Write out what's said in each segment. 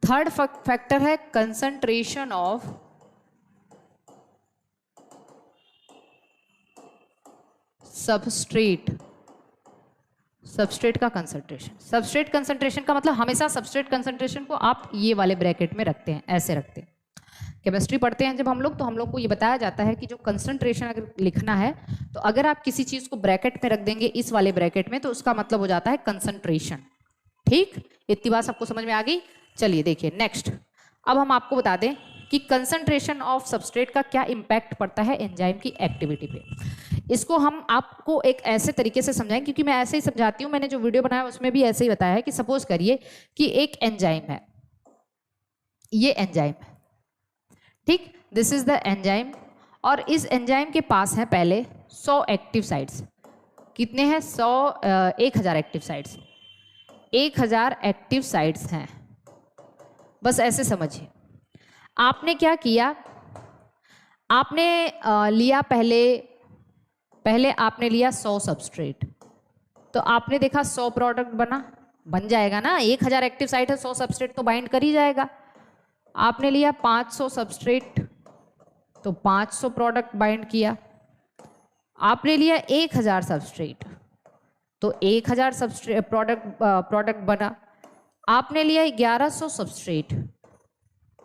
Third factor है concentration of substrate. Substrate का concentration, substrate concentration का मतलब हमेशा सबस्ट्रेट कंसंट्रेशन को आप ये वाले ब्रैकेट में रखते हैं, ऐसे रखते हैं। केमिस्ट्री पढ़ते हैं जब हम लोग, तो हम लोग को ये बताया जाता है कि जो कंसंट्रेशन अगर लिखना है तो अगर आप किसी चीज को ब्रैकेट में रख देंगे इस वाले ब्रैकेट में, तो उसका मतलब हो जाता है कंसंट्रेशन। ठीक, इतनी बात सबको समझ में आ गई। चलिए देखिए नेक्स्ट, अब हम आपको बता दें कि कंसंट्रेशन ऑफ सबस्ट्रेट का क्या इंपैक्ट पड़ता है एंजाइम की एक्टिविटी पे। इसको हम आपको एक ऐसे तरीके से समझाएं, क्योंकि मैं ऐसे ही समझाती हूँ, मैंने जो वीडियो बनाया उसमें भी ऐसे ही बताया है कि सपोज करिए कि एक एंजाइम है, ये एंजाइम है, ठीक, दिस इज द एंजाइम, और इस एंजाइम के पास है पहले 100 एक्टिव साइट्स। कितने हैं? 1000 एक्टिव साइट्स, 1000 एक्टिव साइट्स हैं। बस ऐसे समझिए। आपने क्या किया, आपने लिया पहले आपने लिया 100 सबस्ट्रेट, तो आपने देखा 100 प्रोडक्ट बन जाएगा ना, 1000 एक्टिव साइट है, 100 सबस्ट्रेट तो बाइंड कर ही जाएगा। आपने लिया 500 सबस्ट्रेट, तो 500 प्रोडक्ट बाइंड किया। आपने लिया 1000 सबस्ट्रेट, तो 1000 सबस्ट्रेट प्रोडक्ट बना। आपने लिया 1100 सबस्ट्रेट,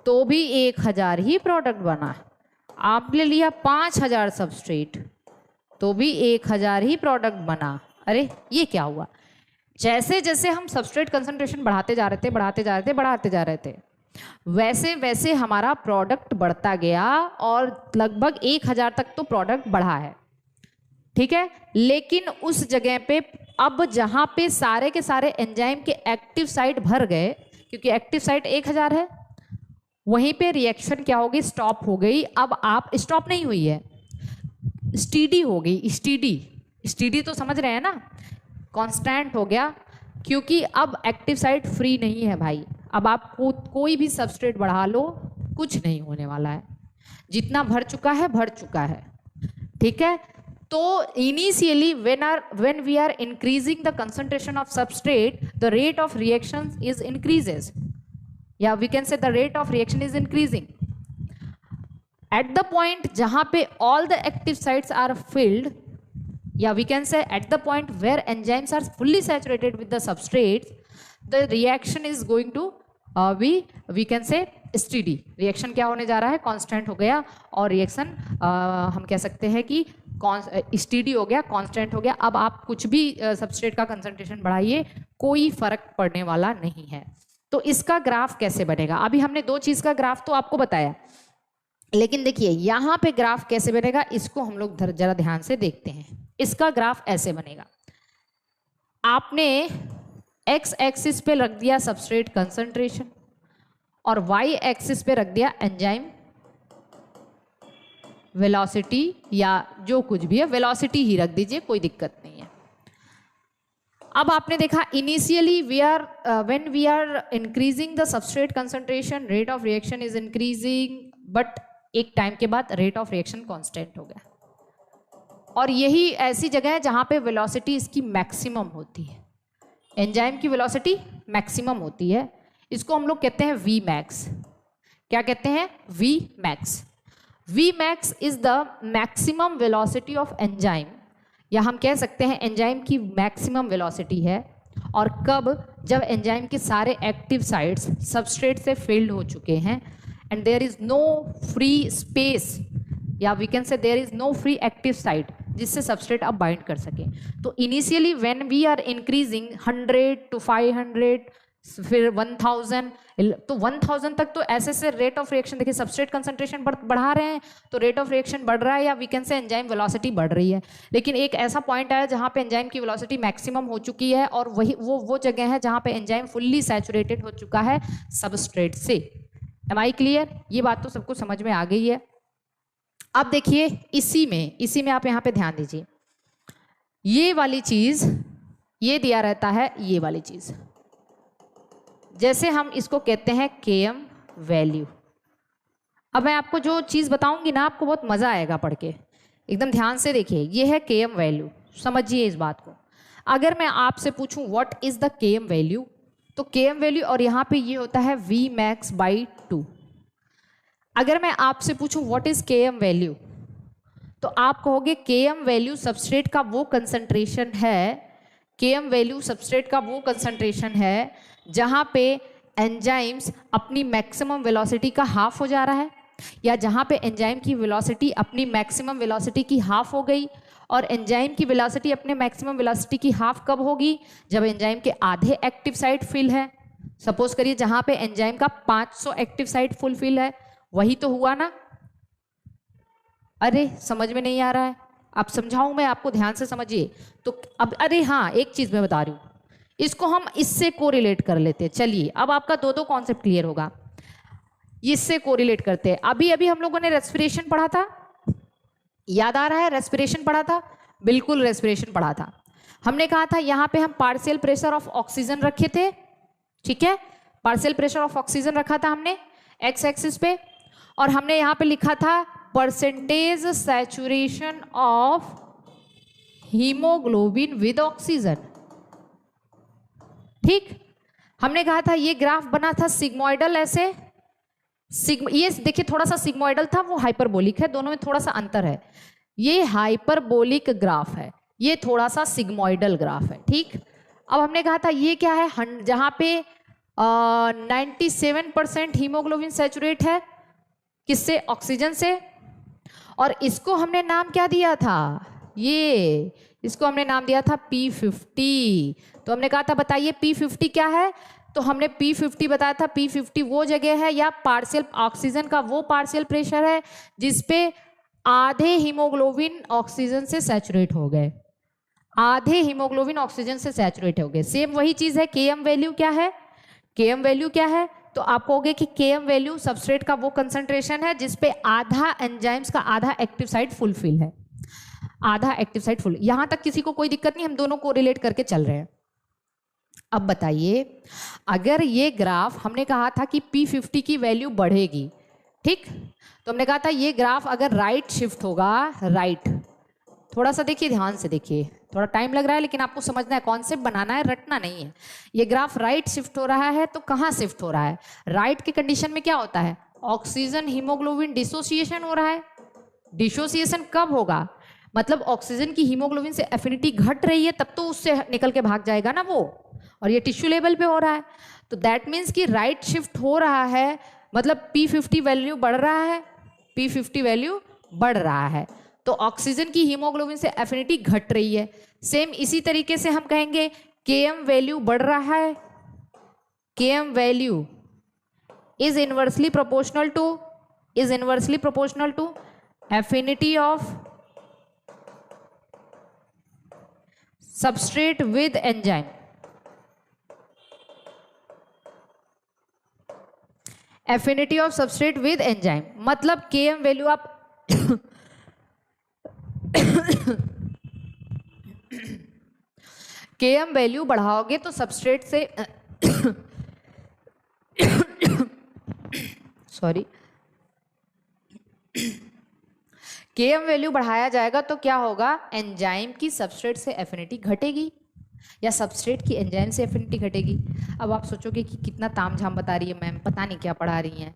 तो भी 1000 ही प्रोडक्ट बना। आपने लिया 5000 सबस्ट्रेट, तो भी 1000 ही प्रोडक्ट बना। अरे ये क्या हुआ? जैसे जैसे हम सबस्ट्रेट कंसंट्रेशन बढ़ाते जा रहे थे, वैसे वैसे हमारा प्रोडक्ट बढ़ता गया और लगभग 1000 तक तो प्रोडक्ट बढ़ा है, ठीक है। लेकिन उस जगह पे अब जहां पे सारे के सारे एंजाइम के एक्टिव साइट भर गए, क्योंकि एक्टिव साइट 1000 है, वहीं पे रिएक्शन क्या हो गई? स्टॉप हो गई। अब आप स्टॉप नहीं हुई है, स्टीडी हो गई। स्टीडी तो समझ रहे हैं ना, कांस्टेंट हो गया, क्योंकि अब एक्टिव साइट फ्री नहीं है भाई। अब आप कोई भी सबस्ट्रेट बढ़ा लो, कुछ नहीं होने वाला है, जितना भर चुका है, ठीक है। तो initially when we are increasing the concentration of substrate, the rate of reaction is increases. Yeah, we can say the rate of reaction is increasing. At the point जहां पे all the active sites are filled, yeah, we can say at the point where enzymes are fully saturated with the substrates, the reaction is going to we can say steady. Reaction क्या होने जा रहा है? Constant हो गया, और reaction हम कह सकते हैं कि स्टीडी हो गया, कांस्टेंट हो गया। अब आप कुछ भी सबस्ट्रेट का कंसंट्रेशन बढ़ाइए, कोई फर्क पड़ने वाला नहीं है। तो इसका ग्राफ कैसे बनेगा? अभी हमने दो चीज का ग्राफ तो आपको बताया, लेकिन देखिए यहाँ पे ग्राफ कैसे बनेगा, इसको हम लोग जरा ध्यान से देखते हैं। इसका ग्राफ ऐसे बनेगा, आपने एक्स एक्सिस पे रख दिया सबस्ट्रेट कंसंट्रेशन और वाई एक्सिस पे रख दिया एंजाइम वेलोसिटी, या जो कुछ भी है वेलोसिटी ही रख दीजिए, कोई दिक्कत नहीं है। अब आपने देखा initially when we are increasing the substrate concentration, rate of reaction is increasing, but एक टाइम के बाद रेट ऑफ रिएक्शन कांस्टेंट हो गया। और यही ऐसी जगह है जहां पे वेलोसिटी इसकी मैक्सिमम होती है, एंजाइम की वेलोसिटी मैक्सिमम होती है। इसको हम लोग कहते हैं वी मैक्स। क्या कहते हैं? V max. V max is the maximum velocity of enzyme, या हम कह सकते हैं एंजाइम की मैक्सिमम वेलोसिटी है। और कब? जब एंजाइम के सारे एक्टिव साइट्स सबस्ट्रेट से फिल्ड हो चुके हैं and there is no free space, या we can say there is no free active site जिससे सबस्ट्रेट आप बाइंड कर सके। तो initially when we are increasing 100 to 500, फिर 1000, तो 1000 तक तो ऐसे से रेट ऑफ रिएक्शन, देखिए सबस्ट्रेट कंसंट्रेशन बढ़ा रहे हैं तो रेट ऑफ रिएक्शन बढ़ रहा है, या we can say enzyme velocity बढ़ रही है। लेकिन एक ऐसा पॉइंट आया जहां पे एंजाइम की वेलोसिटी मैक्सिमम हो चुकी है, और वही वो जगह है जहां पे एंजाइम फुल्ली सैचुरेटेड हो चुका है सबस्ट्रेट से। Am I clear? ये बात तो सबको समझ में आ गई है। अब देखिए इसी में आप यहाँ पे ध्यान दीजिए, ये वाली चीज, ये दिया रहता है, ये वाली चीज, जैसे हम इसको कहते हैं Km वैल्यू। अब मैं आपको जो चीज बताऊंगी ना, आपको बहुत मजा आएगा पढ़ के, एकदम ध्यान से देखिए। ये है Km वैल्यू, समझिए इस बात को। अगर मैं आपसे पूछूं what is the Km value, तो Km वैल्यू, और यहाँ पे ये होता है Vmax/2। अगर मैं आपसे पूछूं व्हाट इज Km वैल्यू, तो आप कहोगे Km वैल्यू सबस्ट्रेट का वो कंसंट्रेशन है, Km वैल्यू सबस्ट्रेट का वो कंसंट्रेशन है जहां पे एंजाइम्स अपनी मैक्सिमम वेलोसिटी का हाफ हो जा रहा है, या जहां पे एंजाइम की वेलोसिटी अपनी मैक्सिमम वेलोसिटी की हाफ हो गई। और एंजाइम की वेलोसिटी अपने मैक्सिमम वेलोसिटी की हाफ कब होगी? जब एंजाइम के आधे एक्टिव साइट फिल है। सपोज करिए जहां पे एंजाइम का 500 एक्टिव साइट फुल फिल है, वही तो हुआ ना। अरे समझ में नहीं आ रहा है? अब समझाऊं मैं आपको, ध्यान से समझिए। तो अब अरे हाँ, एक चीज मैं बता रही हूं, इसको हम इससे कोरिलेट कर लेते हैं। चलिए अब आपका दो कॉन्सेप्ट क्लियर होगा, इससे कोरिलेट करते हैं। अभी अभी हम लोगों ने रेस्पिरेशन पढ़ा था, याद आ रहा है? रेस्पिरेशन पढ़ा था, बिल्कुल रेस्पिरेशन पढ़ा था। हमने कहा था यहाँ पे हम पार्शियल प्रेशर ऑफ ऑक्सीजन रखे थे, ठीक है, पार्शियल प्रेशर ऑफ ऑक्सीजन रखा था हमने एक्स एक्सिस पे, और हमने यहाँ पे लिखा था percentage saturation of haemoglobin with oxygen. ठीक, हमने कहा था ये ग्राफ बना था सिग्मोइडल ऐसे, ये देखिए थोड़ा सा सिग्मोइडल था, वो हाइपरबोलिक है, दोनों में थोड़ा सा अंतर है। ये हाइपरबोलिक ग्राफ है, ये थोड़ा सा सिग्मोइडल ग्राफ है। ठीक, अब हमने कहा था ये क्या है, जहां पे 97% हीमोग्लोबिन सैचुरेट है, किससे? ऑक्सीजन से। और इसको हमने नाम क्या दिया था? ये इसको हमने नाम दिया था P50। तो हमने कहा था बताइए P50 क्या है? तो हमने P50 बताया था, P50 वो जगह है या पार्शियल ऑक्सीजन का वो पार्शियल प्रेशर है जिसपे आधे हीमोग्लोबिन ऑक्सीजन से सैचुरेट हो गए, आधे हीमोग्लोबिन ऑक्सीजन से सैचुरेट हो गए। सेम वही चीज है। Km वैल्यू क्या है? Km वैल्यू क्या है? तो आप कहोगे कि Km वैल्यू सबस्ट्रेट का वो कंसंट्रेशन है जिसपे आधा एंजाइम्स का आधा एक्टिव साइट फुलफिल है, आधा एक्टिव साइट फुल। यहां तक किसी को कोई दिक्कत नहीं, हम दोनों को रिलेट करके चल रहे हैं। अब बताइए, अगर ये ग्राफ हमने कहा था कि P50 की वैल्यू बढ़ेगी, ठीक, तो हमने कहा था ये ग्राफ अगर राइट शिफ्ट होगा, राइट, थोड़ा सा देखिए, ध्यान से देखिए, थोड़ा टाइम लग रहा है लेकिन आपको समझना है, कॉन्सेप्ट बनाना है, रटना नहीं है। ये ग्राफ राइट शिफ्ट हो रहा है तो कहाँ शिफ्ट हो रहा है? राइट की कंडीशन में क्या होता है? ऑक्सीजन हीमोग्लोबिन डिसोसिएशन हो रहा है। डिसोसिएशन कब होगा? मतलब ऑक्सीजन की हीमोग्लोबिन से एफिनिटी घट रही है, तब तो उससे निकल के भाग जाएगा ना वो, और ये टिश्यू लेवल पे हो रहा है। तो दैट मीन्स कि राइट शिफ्ट हो रहा है, मतलब P50 वैल्यू बढ़ रहा है, P50 वैल्यू बढ़ रहा है, तो ऑक्सीजन की हीमोग्लोबिन से एफिनिटी घट रही है। सेम इसी तरीके से हम कहेंगे Km वैल्यू बढ़ रहा है, Km value is inversely proportional to affinity of substrate with enzyme. Affinity of substrate with enzyme मतलब Km वैल्यू आप Km वैल्यू बढ़ाओगे तो सबस्ट्रेट से सॉरी, Km वैल्यू बढ़ाया जाएगा तो क्या होगा? एंजाइम की सबस्ट्रेट से एफिनिटी घटेगी या सबस्ट्रेट की एंजाइम से एफिनिटी घटेगी। अब आप सोचोगे कि कितना तामझाम बता रही है मैम, पता नहीं क्या पढ़ा रही हैं,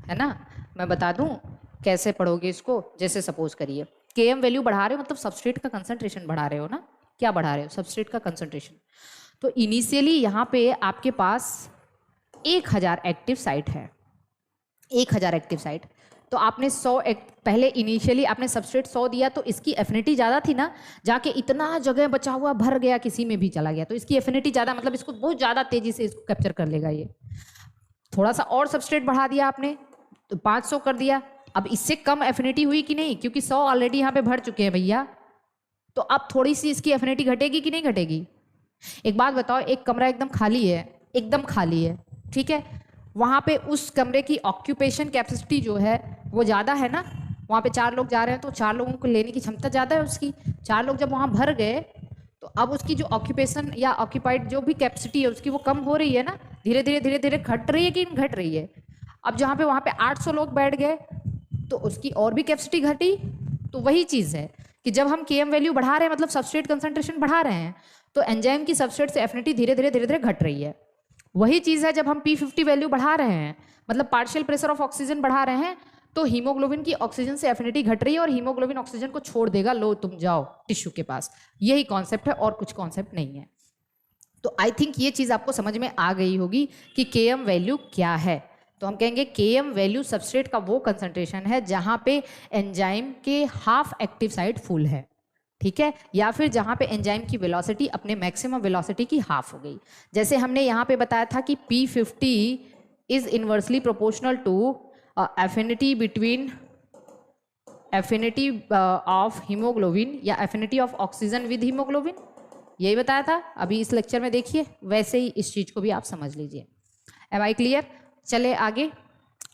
है ना? मैं बता दूं कैसे पढ़ोगे इसको। जैसे सपोज करिए Km वैल्यू बढ़ा रहे हो, मतलब सबस्ट्रेट का कंसंट्रेशन बढ़ा रहे हो ना। क्या बढ़ा रहे हो? सबस्ट्रेट का कंसंट्रेशन। तो इनिशियली यहाँ पे आपके पास 1000 एक्टिव साइट है, 1000 एक्टिव साइट। तो आपने 100 पहले इनिशियली आपने सबस्ट्रेट 100 दिया, तो इसकी एफिनिटी ज़्यादा थी ना, जाके इतना जगह बचा हुआ भर गया, किसी में भी चला गया, तो इसकी एफिनिटी ज़्यादा, मतलब इसको बहुत ज़्यादा तेज़ी से इसको कैप्चर कर लेगा ये। थोड़ा सा और सबस्ट्रेट बढ़ा दिया आपने तो 500 कर दिया। अब इससे कम एफिनिटी हुई कि नहीं? क्योंकि 100 ऑलरेडी यहाँ पे भर चुके हैं भैया, तो अब थोड़ी सी इसकी एफिनिटी घटेगी कि नहीं घटेगी? एक बात बताओ, एक कमरा एकदम खाली है, एकदम खाली है, ठीक है, वहाँ पे उस कमरे की ऑक्यूपेशन कैपेसिटी जो है वो ज़्यादा है ना, वहाँ पे 4 लोग जा रहे हैं तो 4 लोगों को लेने की क्षमता ज़्यादा है उसकी। 4 लोग जब वहाँ भर गए तो अब उसकी जो ऑक्यूपेशन या ऑक्यूपाइड जो भी कैपेसिटी है उसकी वो कम हो रही है ना, धीरे धीरे घट रही है कि घट रही है? अब जहाँ पे वहाँ पे 800 लोग बैठ गए तो उसकी और भी कैपेसिटी घटी। तो वही चीज़ है कि जब हम Km वैल्यू बढ़ा रहे हैं, मतलब सबस्ट्रेट कंसंट्रेशन बढ़ा रहे हैं, तो एंजाइम की सबस्ट्रेट से एफिनिटी धीरे धीरे घट रही है। वही चीज़ है जब हम P50 वैल्यू बढ़ा रहे हैं, मतलब पार्शियल प्रेशर ऑफ ऑक्सीजन बढ़ा रहे हैं, तो हीमोग्लोबिन की ऑक्सीजन से एफिनिटी घट रही है और हीमोग्लोबिन ऑक्सीजन को छोड़ देगा, लो तुम जाओ टिश्यू के पास। यही कॉन्सेप्ट है और कुछ कॉन्सेप्ट नहीं है। तो आई थिंक ये चीज़ आपको समझ में आ गई होगी कि Km वैल्यू क्या है। तो हम कहेंगे Km वैल्यू सबस्ट्रेट का वो कंसंट्रेशन है जहाँ पे एंजाइम के हाफ एक्टिव साइट फुल है, ठीक है, या फिर जहाँ पे एंजाइम की वेलोसिटी अपने मैक्सिमम वेलोसिटी की हाफ हो गई। जैसे हमने यहाँ पे बताया था कि P50 is inversely proportional to affinity between affinity of haemoglobin या affinity of oxygen with haemoglobin, यही बताया था अभी इस लेक्चर में। देखिए वैसे ही इस चीज़ को भी आप समझ लीजिए। Am I clear? चले आगे।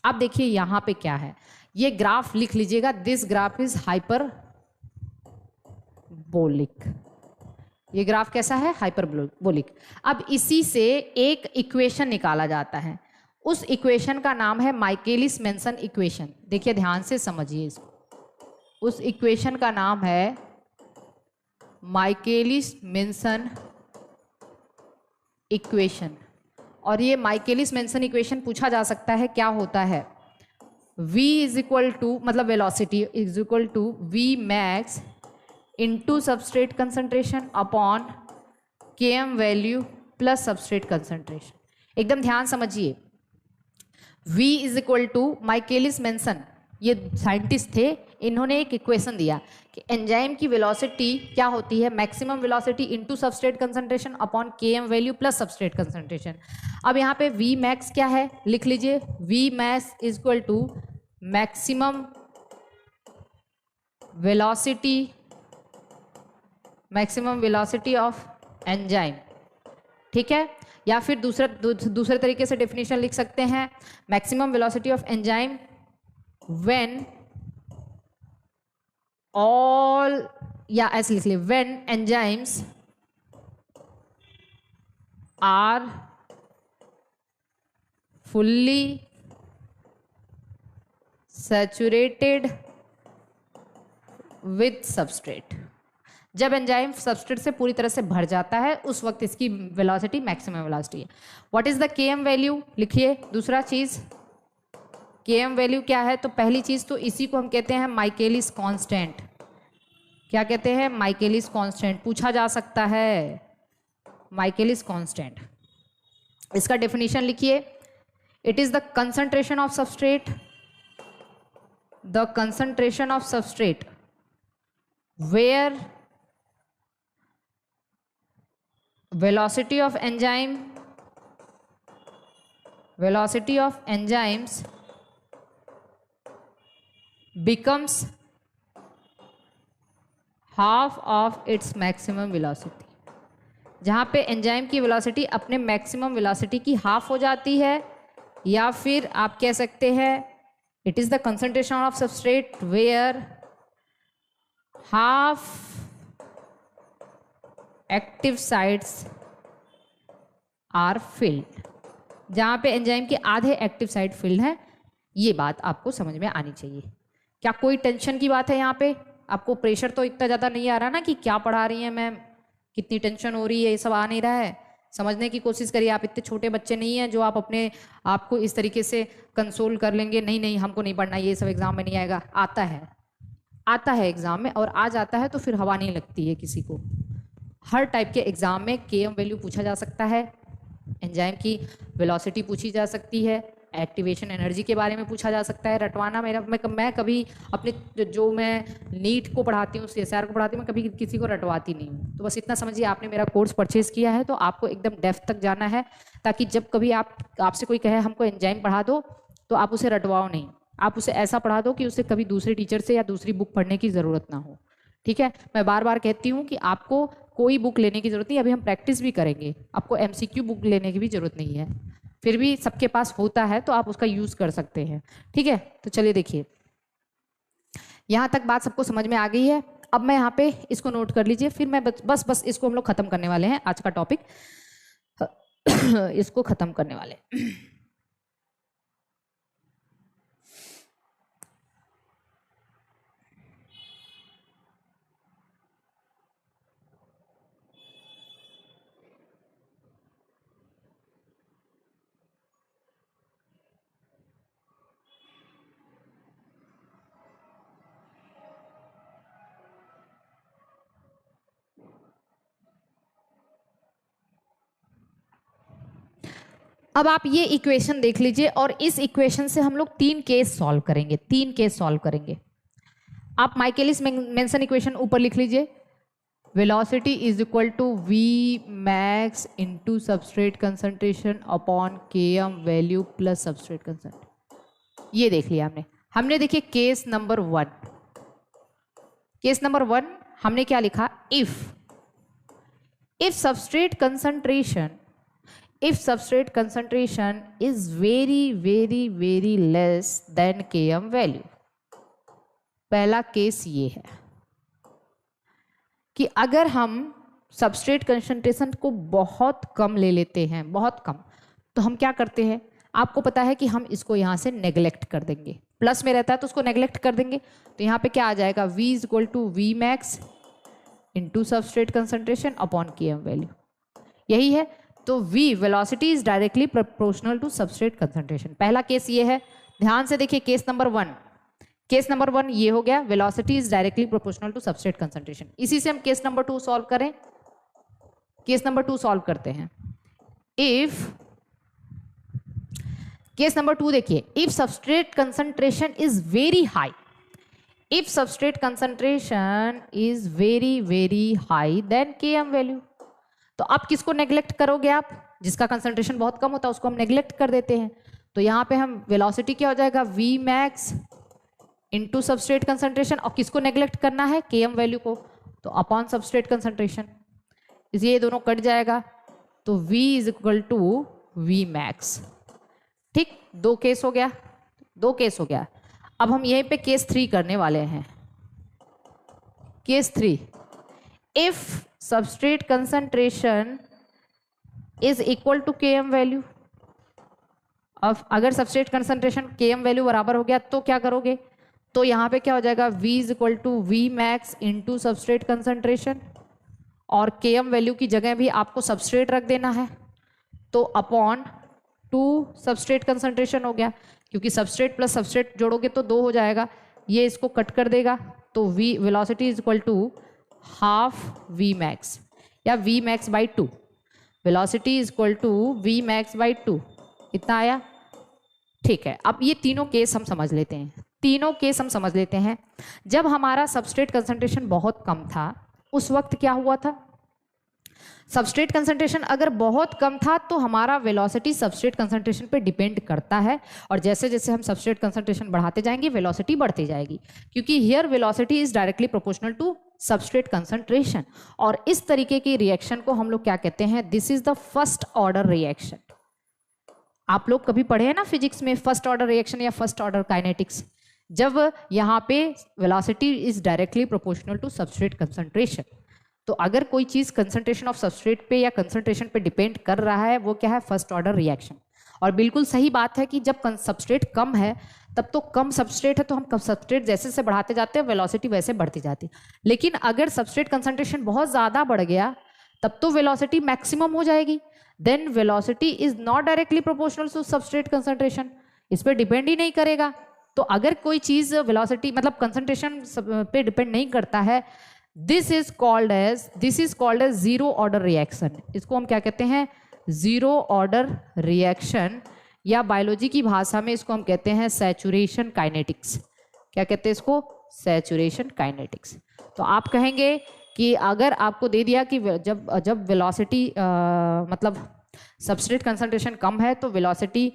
अब देखिए यहाँ पे क्या है, ये ग्राफ लिख लीजिएगा, दिस ग्राफ इज हाइपरबोलिक। ये ग्राफ कैसा है? हाइपरबोलिक। अब इसी से एक इक्वेशन निकाला जाता है, उस इक्वेशन का नाम है माइकेलिस मेंसन इक्वेशन। देखिए ध्यान से समझिए इसको, उस इक्वेशन का नाम है माइकेलिस मेंसन इक्वेशन। और ये माइकेलिस मेंसन इक्वेशन पूछा जा सकता है, क्या होता है? v इज इक्वल टू, मतलब velocity is equal to v max into substrate concentration upon Km value plus substrate concentration. एकदम ध्यान समझिए, v is equal to Michaelis Menten, ये साइंटिस्ट थे, इन्होंने एक इक्वेशन दिया कि एंजाइम की वेलोसिटी क्या होती है, maximum velocity into substrate concentration upon Km value plus substrate concentration. अब यहाँ पे v मैक्स क्या है, लिख लीजिए, v max is equal to maximum velocity of enzyme, ठीक है। या फिर दूसरे तरीके से डेफिनेशन लिख सकते हैं, maximum velocity of enzyme when all, या ऐसे लिख लिए, when enzymes are fully saturated with substrate. जब एंजाइम सबस्ट्रेट से पूरी तरह से भर जाता है उस वक्त इसकी वेलोसिटी मैक्सिमम वेलोसिटी है। What is the Km value, लिखिए। दूसरा चीज Km वैल्यू क्या है, तो पहली चीज तो इसी को हम कहते हैं माइकेलिस कांस्टेंट। क्या कहते हैं? माइकेलिस कांस्टेंट। पूछा जा सकता है माइकेलिस कांस्टेंट। इसका डेफिनेशन लिखिए, it is the concentration of substrate, the concentration of substrate where velocity of enzymes becomes half of its maximum velocity। जहाँ पे एंजाइम की वेलोसिटी अपने मैक्सिमम वेलोसिटी की हाफ हो जाती है, या फिर आप कह सकते हैं it is the concentration of substrate where half active sites are filled, जहाँ पे एंजाइम के आधे एक्टिव साइट फिल्ड हैं। ये बात आपको समझ में आनी चाहिए। क्या कोई टेंशन की बात है यहाँ पे? आपको प्रेशर तो इतना ज़्यादा नहीं आ रहा ना कि क्या पढ़ा रही है मैम, कितनी टेंशन हो रही है, ये सब आ नहीं रहा है। समझने की कोशिश करिए, आप इतने छोटे बच्चे नहीं हैं जो आप अपने आप को इस तरीके से कंसोल कर लेंगे, नहीं नहीं हमको नहीं पढ़ना, ये सब एग्जाम में नहीं आएगा। आता है एग्जाम में, और आ जाता है तो फिर हवा नहीं लगती है किसी को। हर टाइप के एग्जाम में Km वैल्यू पूछा जा सकता है, एंजाइम की वेलोसिटी पूछी जा सकती है, एक्टिवेशन एनर्जी के बारे में पूछा जा सकता है। रटवाना मैं कभी अपने जो मैं नीट को पढ़ाती हूँ, CSR को पढ़ाती हूँ, मैं कभी किसी को रटवाती नहीं हूँ। तो बस इतना समझिए, आपने मेरा कोर्स परचेज किया है तो आपको एकदम डेप्थ तक जाना है, ताकि जब कभी आपसे कोई कहे हमको एंजाइम पढ़ा दो, तो आप उसे रटवाओ नहीं, आप उसे ऐसा पढ़ा दो कि उसे कभी दूसरे टीचर से या दूसरी बुक पढ़ने की ज़रूरत ना हो, ठीक है। मैं बार बार कहती हूँ कि आपको कोई बुक लेने की जरूरत नहीं, अभी हम प्रैक्टिस भी करेंगे, आपको MCQ बुक लेने की भी जरूरत नहीं है, फिर भी सबके पास होता है तो आप उसका यूज कर सकते हैं, ठीक है। तो चलिए देखिए, यहाँ तक बात सबको समझ में आ गई है। अब मैं यहाँ पे इसको नोट कर लीजिए, फिर मैं बस इसको हम लोग खत्म करने वाले हैं, आज का टॉपिक इसको खत्म करने वाले हैं। अब आप ये इक्वेशन देख लीजिए और इस इक्वेशन से हम लोग 3 केस सॉल्व करेंगे, 3 केस सॉल्व करेंगे। आप माइकेलिस मेंसन इक्वेशन ऊपर लिख लीजिए, velocity is equal to V max into substrate concentration upon km value plus substrate concentration. ये देख लिया हमने देखिए केस नंबर 1, केस नंबर 1 हमने क्या लिखा, if substrate concentration is very less than km value. पहला केस ये है कि अगर हम सबस्ट्रेट कंसंट्रेशन को बहुत कम ले लेते हैं, बहुत कम, तो हम क्या करते हैं, आपको पता है कि हम इसको यहाँ से नेग्लेक्ट कर देंगे, प्लस में रहता है तो उसको नेग्लेक्ट कर देंगे, तो यहाँ पे क्या आ जाएगा, v is equal to V max into substrate concentration upon km value. यही है, तो v velocity is directly proportional to substrate concentration. पहला केस ये है, ध्यान से देखिए केस नंबर 1, केस नंबर 1 ये हो गया, velocity is directly proportional to substrate concentration. इसी से हम केस नंबर 2 सॉल्व करें, केस नंबर 2 सॉल्व करते हैं। इफ केस नंबर 2 देखिए, if substrate concentration is very high, if substrate concentration is very high then km value, तो आप किसको नेग्लेक्ट करोगे, आप जिसका कंसंट्रेशन बहुत कम होता है उसको हम नेग्लेक्ट कर देते हैं। तो यहाँ पे हम वेलोसिटी क्या हो जाएगा, V max into substrate concentration, और किसको नेग्लेक्ट करना है, km वैल्यू को, तो अपॉन सबस्ट्रेट कंसंट्रेशन, ये दोनों कट जाएगा, तो v is equal to V max. ठीक, 2 केस हो गया, 2 केस हो गया। अब हम यहीं पे केस 3 करने वाले हैं। Case 3, if substrate concentration is equal to km value. अब अगर सबस्ट्रेट कंसंट्रेशन km वैल्यू बराबर हो गया तो क्या करोगे, तो यहाँ पे क्या हो जाएगा, v is equal to V max into substrate concentration, और km वैल्यू की जगह भी आपको सबस्ट्रेट रख देना है, तो अपॉन 2 सबस्ट्रेट कंसंट्रेशन हो गया, क्योंकि सबस्ट्रेट प्लस सबस्ट्रेट जोड़ोगे तो 2 हो जाएगा, ये इसको कट कर देगा, तो v velocity is equal to half V max या V max by 2, velocity is equal to V max by 2, इतना आया। ठीक है, अब ये तीनों केस हम समझ लेते हैं, तीनों केस हम समझ लेते हैं। जब हमारा सबस्ट्रेट कंसंट्रेशन बहुत कम था उस वक्त क्या हुआ था, सबस्ट्रेट कंसंट्रेशन अगर बहुत कम था तो हमारा वेलोसिटी सबस्ट्रेट कंसंट्रेशन पे डिपेंड करता है, और जैसे जैसे हम सबस्ट्रेट कंसंट्रेशन बढ़ाते जाएंगे वेलोसिटी बढ़ती जाएगी, क्योंकि here velocity is directly proportional to substrate concentration. और इस तरीके की रिएक्शन को हम लोग क्या कहते हैं, this is the first order reaction. आप लोग कभी पढ़े हैं ना फिजिक्स में फर्स्ट ऑर्डर रिएक्शन या फर्स्ट ऑर्डर काइनेटिक्स, जब यहाँ पे velocity is directly proportional to substrate concentration, तो अगर कोई चीज कंसंट्रेशन ऑफ सबस्ट्रेट पे या कंसंट्रेशन पे डिपेंड कर रहा है वो क्या है, फर्स्ट ऑर्डर रिएक्शन। और बिल्कुल सही बात है कि जब सबस्ट्रेट कम है तब तो कम सबस्ट्रेट है तो हम सबस्ट्रेट जैसे से बढ़ाते जाते हैं वेलोसिटी वैसे बढ़ती जाती है, लेकिन अगर सबस्ट्रेट कंसंट्रेशन बहुत ज्यादा बढ़ गया तब तो वेलोसिटी मैक्सिमम हो जाएगी, then velocity is not directly proportional to substrate concentration, इस पर डिपेंड ही नहीं करेगा। तो अगर कोई चीज वेलोसिटी मतलब कंसंट्रेशन पे डिपेंड नहीं करता है, this is called as zero order reaction. इसको हम क्या कहते हैं, जीरो ऑर्डर रिएक्शन, या बायोलॉजी की भाषा में इसको हम कहते हैं सैचुरेशन काइनेटिक्स। क्या कहते हैं इसको, सैचुरेशन काइनेटिक्स। तो आप कहेंगे कि अगर आपको दे दिया कि जब वेलोसिटी मतलब सबस्ट्रेट कंसंट्रेशन कम है तो वेलोसिटी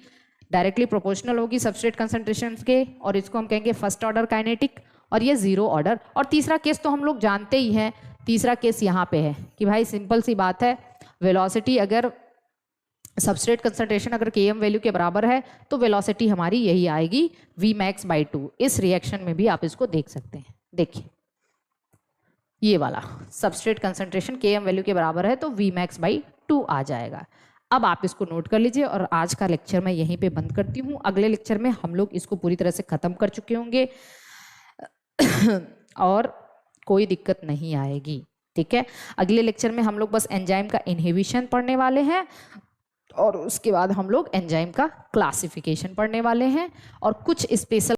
डायरेक्टली प्रोपोर्शनल होगी सबस्ट्रेट कंसंट्रेशन के, और इसको हम कहेंगे फर्स्ट ऑर्डर काइनेटिक, और ये जीरो ऑर्डर। और तीसरा केस तो हम लोग जानते ही हैं, तीसरा केस यहाँ पे है कि भाई सिंपल सी बात है, वेलोसिटी अगर सबस्ट्रेट कंसंट्रेशन अगर km वैल्यू के बराबर है तो वेलोसिटी हमारी यही आएगी v max by 2। इस रिएक्शन में भी आप इसको देख सकते हैं, देखिए ये वाला सबस्ट्रेट कंसंट्रेशन km वैल्यू के बराबर है तो v max by 2 आ जाएगा। अब आप इसको नोट कर लीजिए, और आज का लेक्चर मैं यहीं पे बंद करती हूँ। अगले लेक्चर में हम लोग इसको पूरी तरह से खत्म कर चुके होंगे और कोई दिक्कत नहीं आएगी, ठीक है। अगले लेक्चर में हम लोग बस एंजाइम का इनहिबिशन पढ़ने वाले हैं, और उसके बाद हम लोग एंजाइम का क्लासिफिकेशन पढ़ने वाले हैं, और कुछ स्पेशल